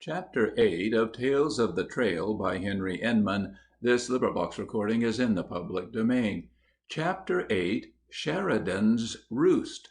Chapter 8 of Tales of the Trail by Henry Inman. This recording is in the public domain. Chapter 8, Sheridan'S Roost.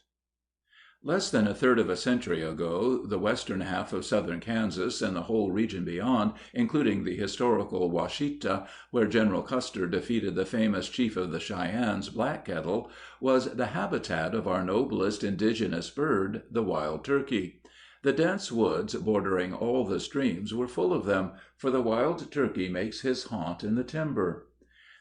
Less than a third of a century ago, the western half of southern Kansas and the whole region beyond, including the historical Washita, where General Custer defeated the famous chief of the Cheyennes, Black Kettle, was the habitat of our noblest indigenous bird, the wild turkey. The dense woods bordering all the streams were full of them, for the wild turkey makes his haunt in the timber.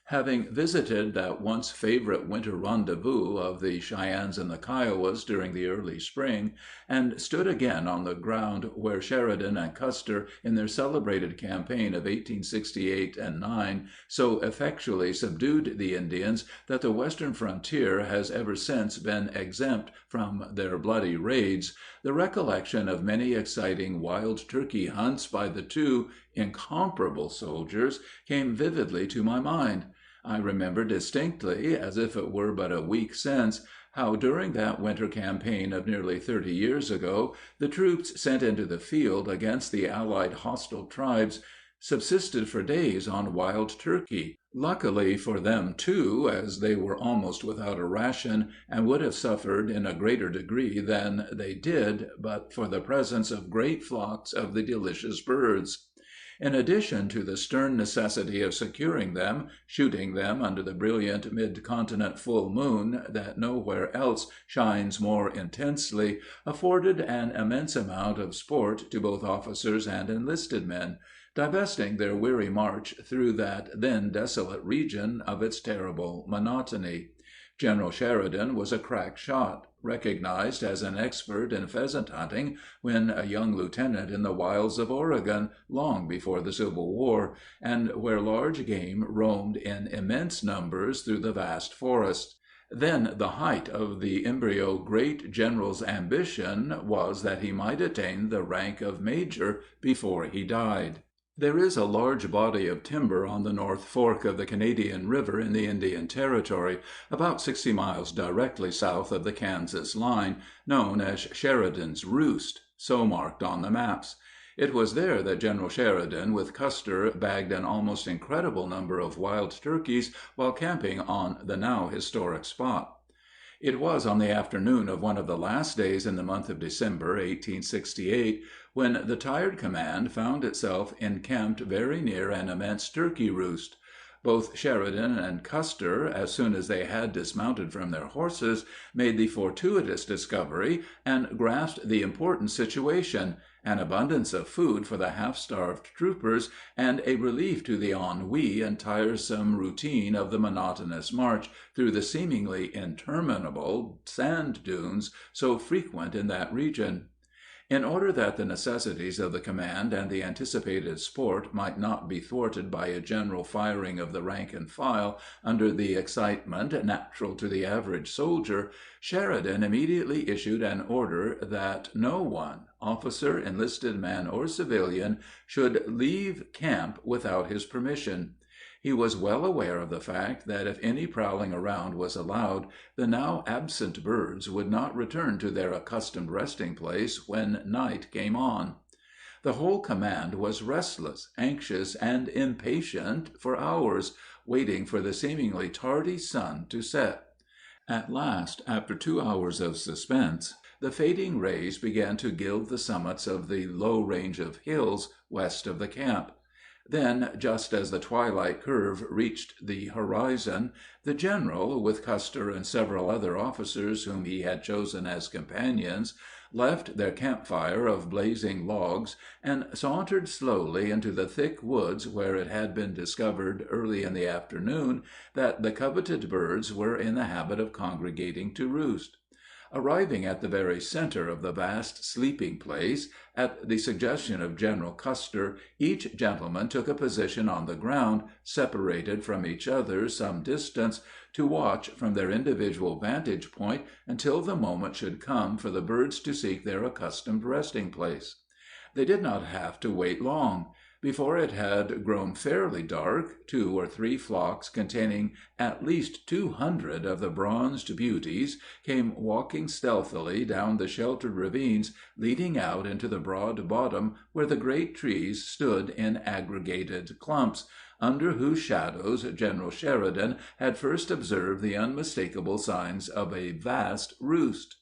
Having visited that once favorite winter rendezvous of the Cheyennes and the Kiowas during the early spring, and stood again on the ground where Sheridan and Custer, in their celebrated campaign of 1868 and '9, so effectually subdued the Indians that the western frontier has ever since been exempt from their bloody raids, the recollection of many exciting wild turkey hunts by the two incomparable soldiers came vividly to my mind. I remember distinctly, as if it were but a week since, how during that winter campaign of nearly 30 years ago, the troops sent into the field against the allied hostile tribes subsisted for days on wild turkey. Luckily for them, too, as they were almost without a ration, and would have suffered in a greater degree than they did but for the presence of great flocks of the delicious birds. In addition to the stern necessity of securing them, shooting them under the brilliant mid-continent full moon that nowhere else shines more intensely, afforded an immense amount of sport to both officers and enlisted men, divesting their weary march through that then desolate region of its terrible monotony. General Sheridan was a crack shot, recognized as an expert in pheasant hunting when a young lieutenant in the wilds of Oregon, long before the Civil War, and where large game roamed in immense numbers through the vast forests. Then the height of the embryo great general's ambition was that he might attain the rank of major before he died. There is a large body of timber on the North Fork of the Canadian River in the Indian Territory, about 60 miles directly south of the Kansas line, known as Sheridan'S Roost, so marked on the maps. It was there that General Sheridan, with Custer, bagged an almost incredible number of wild turkeys while camping on the now historic spot. It was on the afternoon of one of the last days in the month of December, 1868, when the tired command found itself encamped very near an immense turkey roost. Both Sheridan and Custer, as soon as they had dismounted from their horses, made the fortuitous discovery and grasped the important situation: an abundance of food for the half-starved troopers, and a relief to the ennui and tiresome routine of the monotonous march through the seemingly interminable sand dunes so frequent in that region. In order that the necessities of the command and the anticipated sport might not be thwarted by a general firing of the rank and file under the excitement natural to the average soldier, Sheridan immediately issued an order that no one, officer, enlisted man, or civilian, should leave camp without his permission. He was well aware of the fact that if any prowling around was allowed, the now absent birds would not return to their accustomed resting place when night came on. The whole command was restless, anxious, and impatient for hours, waiting for the seemingly tardy sun to set. At last, after 2 hours of suspense, the fading rays began to gild the summits of the low range of hills west of the camp. Then, just as the twilight curve reached the horizon, the general, with Custer and several other officers whom he had chosen as companions, left their campfire of blazing logs and sauntered slowly into the thick woods where it had been discovered early in the afternoon that the coveted birds were in the habit of congregating to roost. Arriving at the very center of the vast sleeping place, at the suggestion of General Custer, each gentleman took a position on the ground, separated from each other some distance, to watch from their individual vantage point until the moment should come for the birds to seek their accustomed resting place. They did not have to wait long. Before it had grown fairly dark, 2 or 3 flocks containing at least 200 of the bronzed beauties came walking stealthily down the sheltered ravines leading out into the broad bottom where the great trees stood in aggregated clumps, under whose shadows General Sheridan had first observed the unmistakable signs of a vast roost.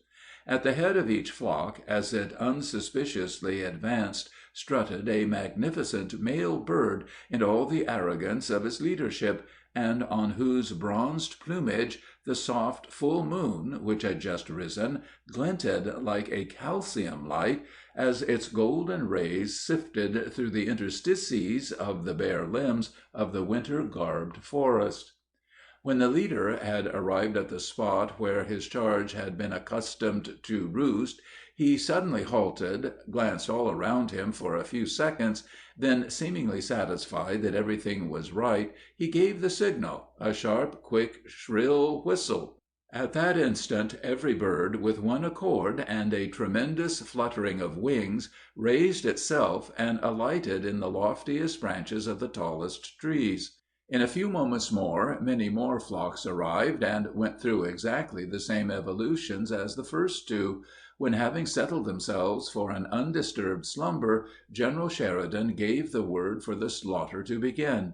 At the head of each flock, as it unsuspiciously advanced, strutted a magnificent male bird in all the arrogance of his leadership, and on whose bronzed plumage the soft, full moon, which had just risen, glinted like a calcium light as its golden rays sifted through the interstices of the bare limbs of the winter-garbed forest. When the leader had arrived at the spot where his charge had been accustomed to roost, he suddenly halted, glanced all around him for a few seconds, then, seemingly satisfied that everything was right, he gave the signal, a sharp, quick, shrill whistle. At that instant every bird, with one accord and a tremendous fluttering of wings, raised itself and alighted in the loftiest branches of the tallest trees. In a few moments more, many more flocks arrived, and went through exactly the same evolutions as the first 2, when, having settled themselves for an undisturbed slumber, General Sheridan gave the word for the slaughter to begin.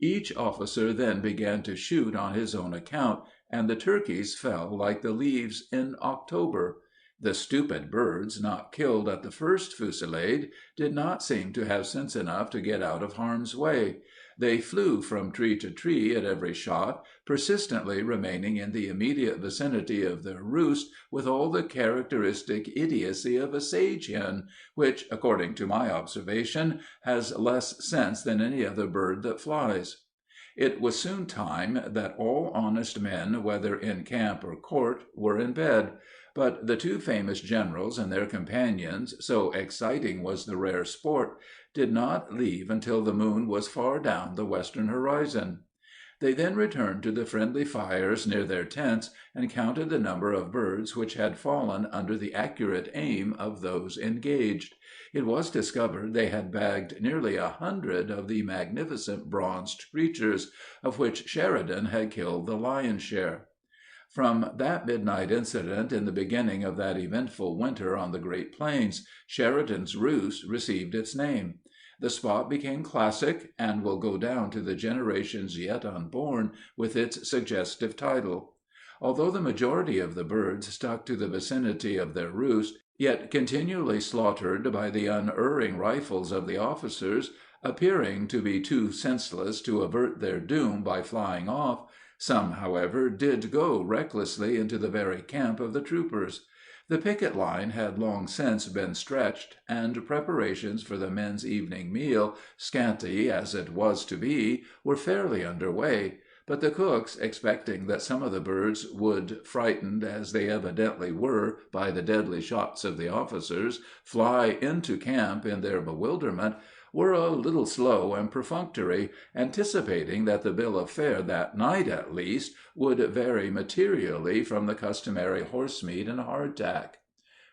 Each officer then began to shoot on his own account, and the turkeys fell like the leaves in October. The stupid birds, not killed at the first fusillade, did not seem to have sense enough to get out of harm's way. They flew from tree to tree at every shot, persistently remaining in the immediate vicinity of their roost with all the characteristic idiocy of a sage hen, which, according to my observation, has less sense than any other bird that flies. It was soon time that all honest men, whether in camp or court, were in bed; but the 2 famous generals and their companions, so exciting was the rare sport, did not leave until the moon was far down the western horizon. They then returned to the friendly fires near their tents, and counted the number of birds which had fallen under the accurate aim of those engaged. It was discovered they had bagged nearly 100 of the magnificent bronzed creatures, of which Sheridan had killed the lion's share. From that midnight incident in the beginning of that eventful winter on the Great Plains, Sheridan's Roost received its name. The spot became classic, and will go down to the generations yet unborn with its suggestive title. Although the majority of the birds stuck to the vicinity of their roost, yet continually slaughtered by the unerring rifles of the officers, appearing to be too senseless to avert their doom by flying off, some, however, did go recklessly into the very camp of the troopers. The picket line had long since been stretched, and preparations for the men's evening meal, scanty as it was to be, were fairly under way, but the cooks, expecting that some of the birds would, frightened as they evidently were by the deadly shots of the officers, fly into camp in their bewilderment, were a little slow and perfunctory, anticipating that the bill of fare that night, at least, would vary materially from the customary horsemeat and hardtack.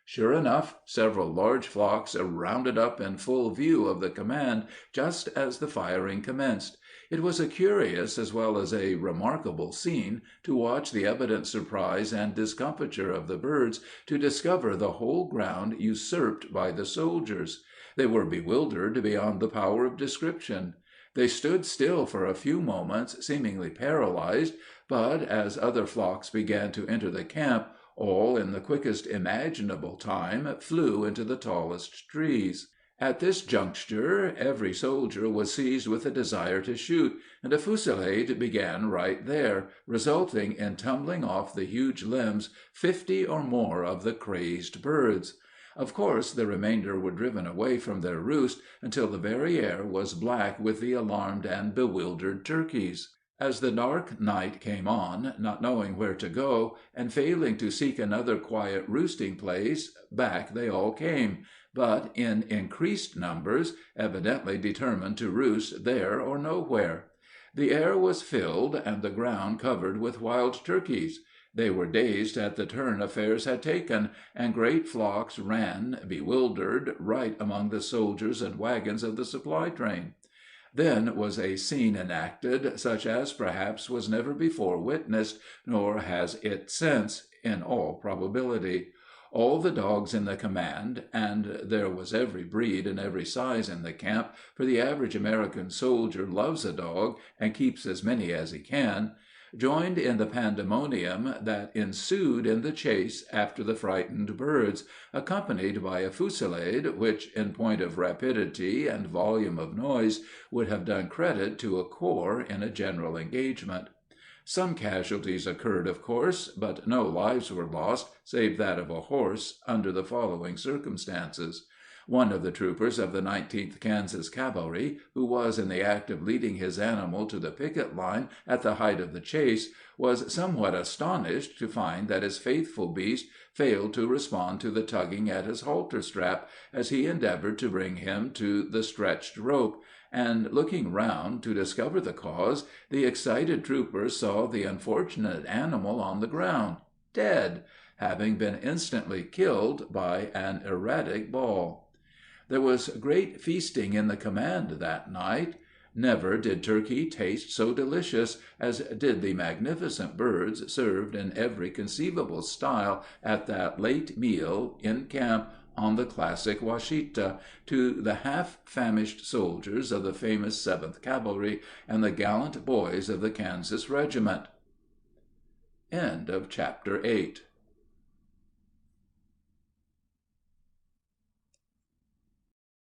Sure enough, several large flocks rounded up in full view of the command just as the firing commenced. It was a curious as well as a remarkable scene to watch the evident surprise and discomfiture of the birds to discover the whole ground usurped by the soldiers. They were bewildered beyond the power of description. They stood still for a few moments, seemingly paralyzed, but as other flocks began to enter the camp, all in the quickest imaginable time flew into the tallest trees. At this juncture every soldier was seized with a desire to shoot, and a fusillade began right there, resulting in tumbling off the huge limbs 50 or more of the crazed birds. Of course, the remainder were driven away from their roost until the very air was black with the alarmed and bewildered turkeys. As the dark night came on, not knowing where to go, and failing to seek another quiet roosting place, back they all came, but in increased numbers, evidently determined to roost there or nowhere. The air was filled and the ground covered with wild turkeys. They were dazed at the turn affairs had taken, and great flocks ran, bewildered, right among the soldiers and wagons of the supply train. Then was a scene enacted, such as perhaps was never before witnessed, nor has it since, in all probability. All the dogs in the command, and there was every breed and every size in the camp, for the average American soldier loves a dog and keeps as many as he can, joined in the pandemonium that ensued in the chase after the frightened birds, accompanied by a fusillade which, in point of rapidity and volume of noise, would have done credit to a corps in a general engagement. Some casualties occurred, of course, but no lives were lost, save that of a horse, under the following circumstances. One of the troopers of the 19th Kansas Cavalry, who was in the act of leading his animal to the picket line at the height of the chase, was somewhat astonished to find that his faithful beast failed to respond to the tugging at his halter strap, as he endeavored to bring him to the stretched rope, and, looking round to discover the cause, the excited trooper saw the unfortunate animal on the ground, dead, having been instantly killed by an erratic ball. There was great feasting in the command that night. Never did turkey taste so delicious as did the magnificent birds served in every conceivable style at that late meal in camp on the classic Washita, to the half-famished soldiers of the famous 7th Cavalry and the gallant boys of the Kansas Regiment. End of Chapter 8.